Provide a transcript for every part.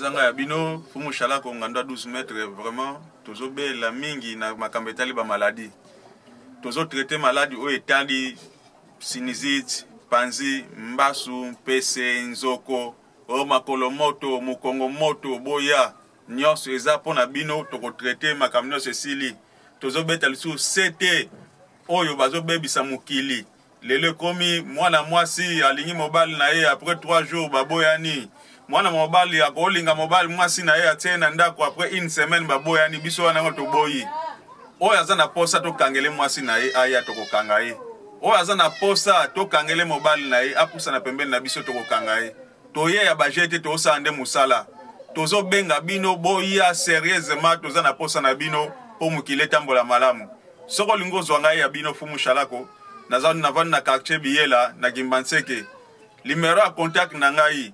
zanga ya bino fumu Chalako nganda 12 mètres vraiment tozo be la mingi na makambo etali ba maladie tozo traiter maladie o etali sinusite panzi mbasu pese nzoko o makolo moto mukongo moto boya nyonso eza pona bino toko traiter makambo sesili tozo beta lisu sete oyo bazo bebisa mukili lelo komi mwana mwasi alingi mobile na ye après 3 jours baboyani mwana mobile akolinga mobile mwasi na ye atena ndako après une semaine baboyani biso wana ngoto boyi oyo azana posa to kangele mwasi na ye aya to kokanga ye oyo azana posa to kangele mobile na ye apusa na pembeni na biso to kokanga ye to ye ya bajete to osande musala tozo benga bino boya sérieusement toza na posa na bino po mukile tambola malamu soko lingo zwanga ya bino fumu Chalako nazana navana na quartier Biela na Gimbanseke numéro à contact na ngai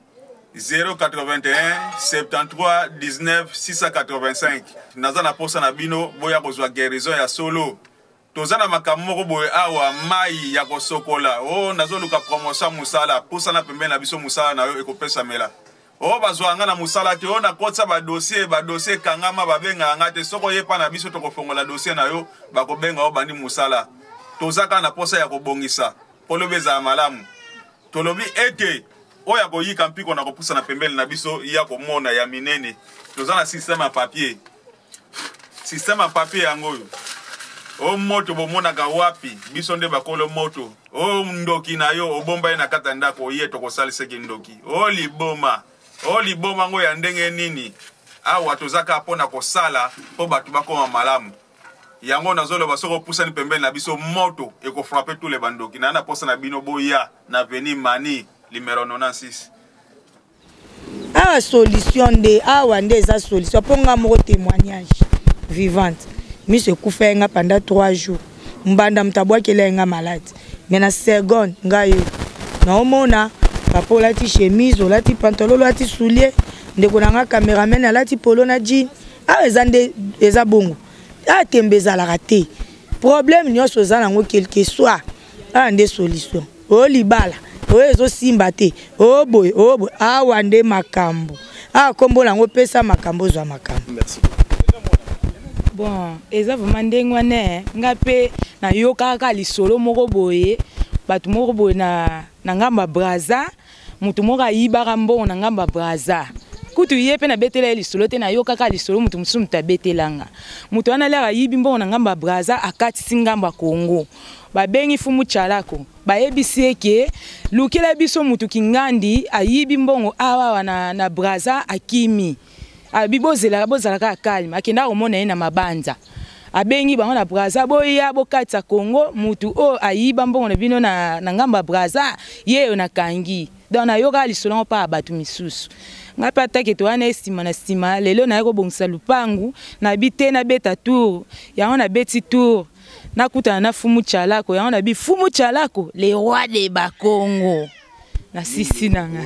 081 73 19 685 nazana posa na bino boya kozwa guérison ya solo tozana makamoko boye awa mai ya kosokola o nazoluka promotion musala posa na pembeni na biso musala na yo ekopesa mela o bazwanga na musala te o na kotsa ba dossier kangama babenga ngate soko yepa na biso tokofongola dossier na yo bakobenga o bandi musala tozaka na posa ya kobongisa polobeza malamu tolobi ete oya koyika mpiko na kopusa na pembeni na biso ya komona ya minene tozana système à papier yango o moto bomonaka wapi biso nde bakolo moto o ndoki na yo obomba na kata ndako ye tokosaliseki ndoki o liboma ngo ya ndenge nini awa tozaka pona kosala po batu bakoma malamu yango nazoloba soko pusa ni pembeni na biso moto eko frapper tous les bandoki na posa na bino boya na veni mani numéro 96 awa solution de awa nde eza solution ponga moko témoignage vivante mise kufenga pendant 3 jours mbanda mtabwakela nga malade mais na seconde ngayo na omona papa olati chemise olati pantalon olati soulier ndeko nanga cameraman alati polo na jean awa eza bongo atembeza la raté problème nyonso za nango quelque soit ande solution o libala o ezo simba te o boy awa nde makambo kombo nango pesa makambo zwa makambo. Merci. Bon eza vraiment ndengwane ngape na yoka ka lisolo moko boye batu moko boye na ngamba braza mutu moko ayibaka mbongo na ngamba braza kutu yepe na betela lisolo te na yoka ka lisolo mutu musumu tabetelanga mutu wana lera yibi mbongo na ngamba braza akati singamba Kongo babengi fumu Chalako bayebisi eke lukila biso mutu kingandi ayibi mbongo awa na braza akimi abibozela bozalaka kalma akenda omona ye na mabanja abengi bango na braza boya bokatsa Kongo mutu o ayiba mbongo na bino na ngamba braza yeyo na kangi dona yoka lisolo pa batu misusu ngapa atake to wana estima na stima lelo na yako bongisa lupangu na bite na beta tour yango na beti tour nakutana na fumu Chalako yango na bi fumu Chalako le roi de Bakongo na sisi nanga